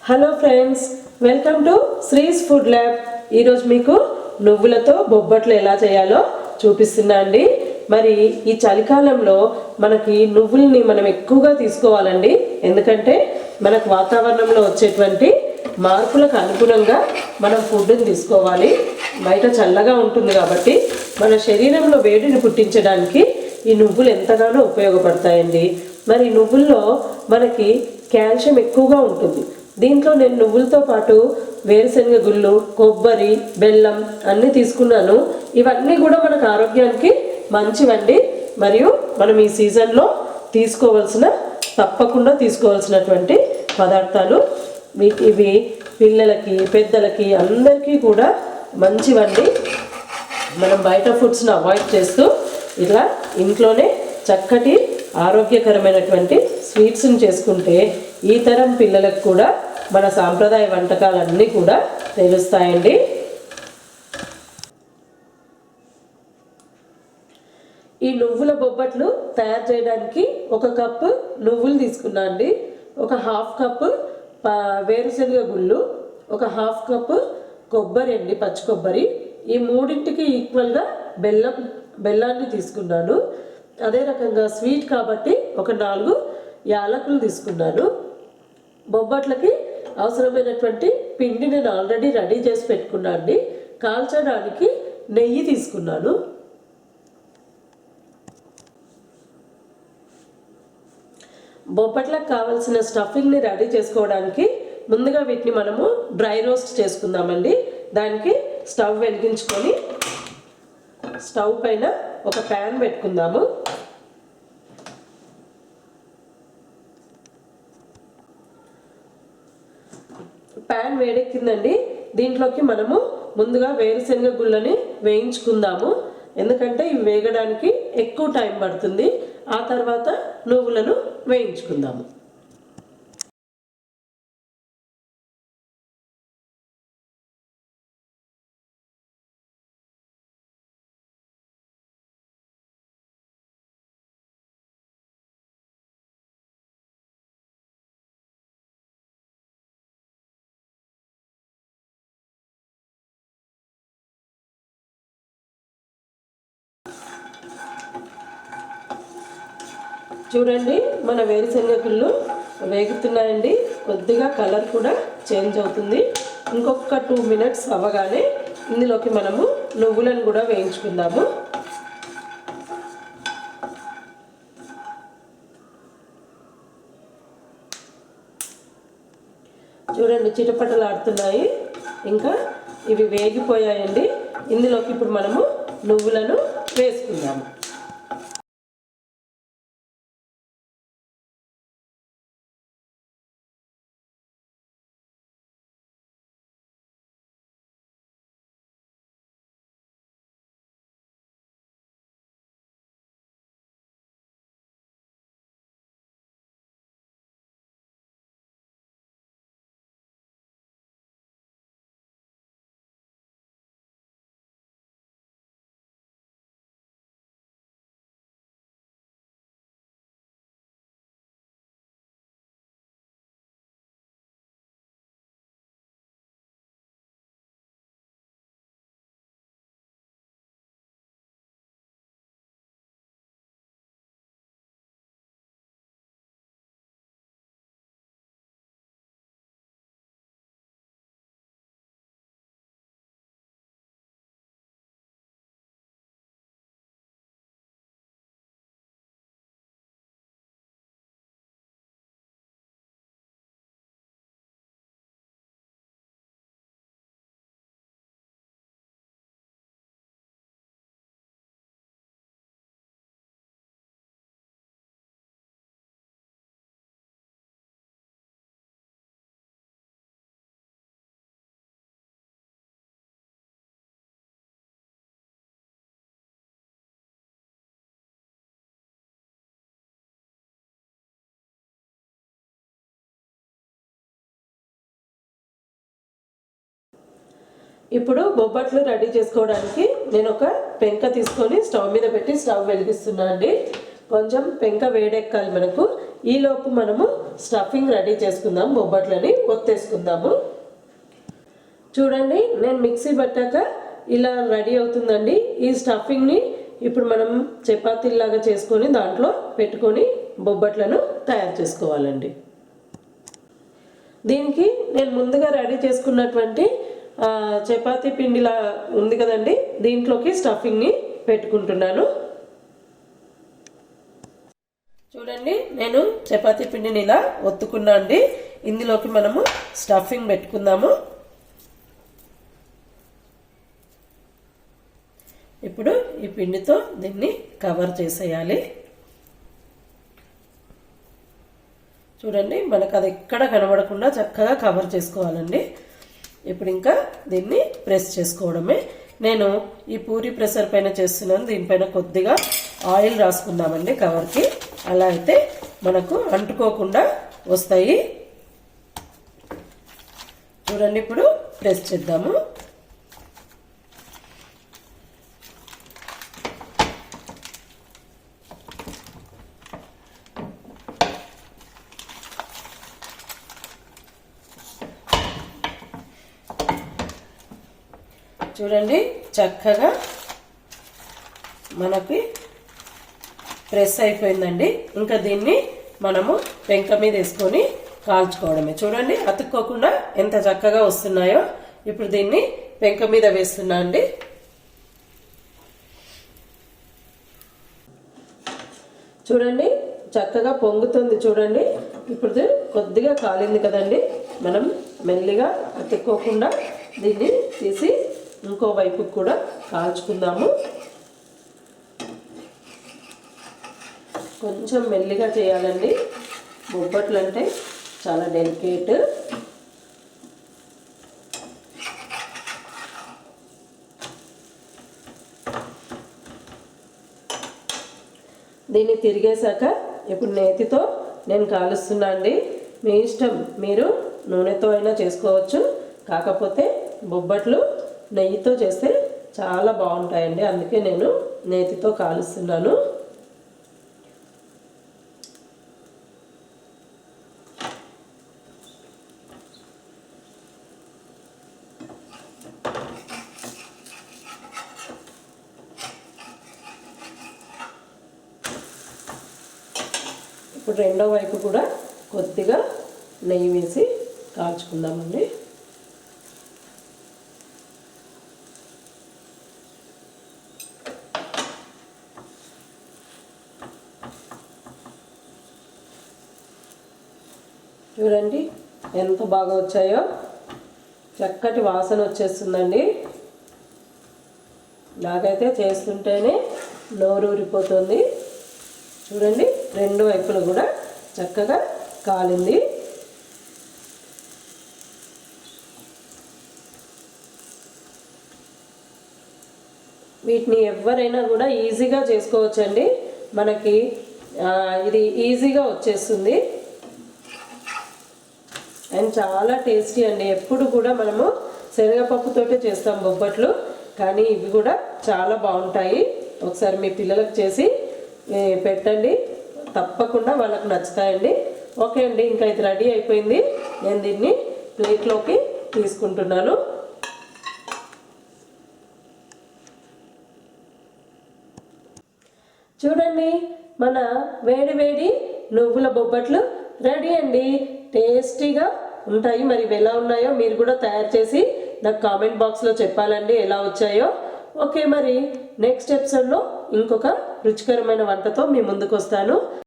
Hello friends, welcome to శ్రీస్ food lab. ఈరోజు మీకు నువ్వులతో బొబ్బట్లు ఎలా చేయాలో చూపిస్తున్నా అండి. మరి ఈ చలికాలంలో మనకి నువ్వుల్ని మనం ఎక్కువగా తీసుకోవాలండి. ఎందుకంటే మనకు వాతావరణంలో వచ్చేటువంటి మార్పులకు అనుగుణంగా మనం ఫుడ్ని తీసుకోవాలి. బయట చల్లగా ఉంటుంది కాబట్టి మన శరీరంలో వేడిని పుట్టించడానికి ఈ నువ్వులు ఎంతగానో ఉపయోగపడతాయండి. మరి నువ్వుల్లో మనకి కాల్షియం ఎక్కువగా ఉంటుంది. దీంట్లో నేను నువ్వులతో పాటు వేరుశనగ గుళ్ళు, కొబ్బరి, బెల్లం అన్నీ తీసుకున్నాను. ఇవన్నీ కూడా మనకు ఆరోగ్యానికి మంచివండి. మరియు మనం ఈ సీజన్లో తప్పకుండా తీసుకోవాల్సినటువంటి పదార్థాలు. ఇవి పిల్లలకి, పెద్దలకి అందరికీ కూడా మంచివండి. మనం బయట ఫుడ్స్ని అవాయిడ్ చేస్తూ ఇలా ఇంట్లోనే చక్కటి ఆరోగ్యకరమైనటువంటి స్వీట్స్ని చేసుకుంటే ఈ తరం పిల్లలకు కూడా మన సాంప్రదాయ వంటకాలన్నీ కూడా తెలుస్తాయండి. ఈ నువ్వుల బొబ్బట్లు తయారు చేయడానికి 1 కప్పు నువ్వులు తీసుకున్నా అండి. 1/2 కప్పు వేరుశనగ గుళ్ళు, 1/2 కప్పు కొబ్బరి అండి, పచ్చి కొబ్బరి. ఈ మూడింటికి ఈక్వల్గా బెల్లాన్ని తీసుకున్నాను. అదే రకంగా స్వీట్ కాబట్టి 4 యాలకులు తీసుకున్నాను. బొబ్బట్లకి అవసరమైనటువంటి పిండి నేను ఆల్రెడీ రెడీ చేసి పెట్టుకున్నాను అండి. కాల్చడానికి నెయ్యి తీసుకున్నాను. బొబ్బట్లకు కావాల్సిన స్టఫింగ్ని రెడీ చేసుకోవడానికి ముందుగా వీటిని మనము డ్రై రోస్ట్ చేసుకుందామండి. దానికి స్టవ్ వెలిగించుకొని స్టవ్ పైన ఒక ప్యాన్ పెట్టుకుందాము. ప్యాన్ వేడెక్కిందండి. దీంట్లోకి మనము ముందుగా వేరుశనగ గుళ్ళని వేయించుకుందాము. ఎందుకంటే ఇవి వేగడానికి ఎక్కువ టైం పడుతుంది. ఆ తర్వాత నువ్వులను వేయించుకుందాము. చూడండి, మన వేరుశనగ గుళ్ళు వేగుతున్నాయండి. కొద్దిగా కలర్ కూడా చేంజ్ అవుతుంది. ఇంకొక 2 మినిట్స్ అవ్వగానే ఇందులోకి మనము నువ్వులను కూడా వేయించుకుందాము. చూడండి, చిటపటలు ఆడుతున్నాయి. ఇంకా ఇవి వేగిపోయాయండి. ఇందులోకి ఇప్పుడు మనము నువ్వులను వేసుకుందాము. ఇప్పుడు బొబ్బట్లు రెడీ చేసుకోవడానికి నేను ఒక పెంక తీసుకొని స్టవ్ మీద పెట్టి స్టవ్ వెలిగిస్తున్నా అండి. కొంచెం పెంక వేడెక్కాలి మనకు. ఈలోపు మనము స్టఫింగ్ రెడీ చేసుకుందాం. బొబ్బట్లని ఒత్తేసుకుందాము. చూడండి, నేను మిక్సీ పట్టాక ఇలా రెడీ అవుతుందండి. ఈ స్టఫింగ్ని ఇప్పుడు మనం చపాతీలాగా చేసుకొని దాంట్లో పెట్టుకొని బొబ్బట్లను తయారు చేసుకోవాలండి. దీనికి నేను ముందుగా రెడీ చేసుకున్నటువంటి చపాతీ పిండిలా ఉంది కదండి, దీంట్లోకి స్టఫింగ్ని పెట్టుకుంటున్నాను. చూడండి, నేను చపాతీ పిండిని ఇలా ఒత్తుకున్నా అండి. ఇందులోకి మనము స్టఫింగ్ పెట్టుకుందాము. ఇప్పుడు ఈ పిండితో దీన్ని కవర్ చేసేయాలి. చూడండి, మనకు అది ఎక్కడ కనబడకుండా చక్కగా కవర్ చేసుకోవాలండి. ఇప్పుడు ఇంకా దీన్ని ప్రెస్ చేసుకోవడమే. నేను ఈ పూరి ప్రెసర్ పైన చేస్తున్నాను. దీనిపైన కొద్దిగా ఆయిల్ రాసుకుందామండి కవర్కి. అలా అయితే మనకు అంటుకోకుండా వస్తాయి. చూడండి, ఇప్పుడు ప్రెస్ చేద్దాము. చూడండి, చక్కగా మనకి ప్రెస్ అయిపోయిందండి. ఇంకా దీన్ని మనము పెంక మీద వేసుకొని కాల్చుకోవడమే. చూడండి, అతుక్కోకుండా ఎంత చక్కగా వస్తున్నాయో. ఇప్పుడు దీన్ని పెంక మీద వేస్తున్నా అండి. చూడండి, చక్కగా పొంగుతుంది. చూడండి, ఇప్పుడు కొద్దిగా కాలింది కదండి. మనం మెల్లిగా అతుక్కోకుండా దీన్ని తీసి ఇంకో వైపుకి కూడా కాల్చుకుందాము. కొంచెం మెల్లిగా చేయాలండి. బొబ్బట్లు అంటే చాలా డెలికేట్. దీన్ని తిరిగేశాక ఇప్పుడు నేతితో నేను కాలుస్తున్నా అండి. మీ ఇష్టం, మీరు నూనెతో అయినా చేసుకోవచ్చు. కాకపోతే బొబ్బట్లు నెయ్యితో చేస్తే చాలా బాగుంటాయండి. అందుకే నేను నేతితో కాలుస్తున్నాను. ఇప్పుడు రెండో వైపు కూడా కొద్దిగా నెయ్యి వేసి కాల్చుకుందామండి. చూడండి, ఎంత బాగా వచ్చాయో. చక్కటి వాసన వచ్చేస్తుందండి. నాకైతే చేస్తుంటేనే నోరు ఊరిపోతుంది. చూడండి, రెండు వైపులు కూడా చక్కగా కాలింది. వీటిని ఎవరైనా కూడా ఈజీగా చేసుకోవచ్చండి. మనకి ఇది ఈజీగా వచ్చేస్తుంది అండ్ చాలా టేస్టీ అండి. ఎప్పుడు కూడా మనము శనగపప్పుతోటే చేస్తాం బొబ్బట్లు, కానీ ఇవి కూడా చాలా బాగుంటాయి. ఒకసారి మీ పిల్లలకు చేసి పెట్టండి, తప్పకుండా వాళ్ళకు నచ్చుతాయండి. ఓకే అండి, ఇంకా ఇది రెడీ అయిపోయింది. నేను దీన్ని ప్లేట్లోకి తీసుకుంటున్నాను. చూడండి, మన వేడి వేడి నువ్వుల బొబ్బట్లు రెడీ అండి. టేస్టీగా ఉంటాయి. మరి ఇవి ఎలా ఉన్నాయో మీరు కూడా తయారు చేసి నాకు కామెంట్ బాక్స్లో చెప్పాలండి ఎలా వచ్చాయో. ఓకే, మరి నెక్స్ట్ ఎపిసోడ్లో ఇంకొక రుచికరమైన వంటతో మీ ముందుకు వస్తాను.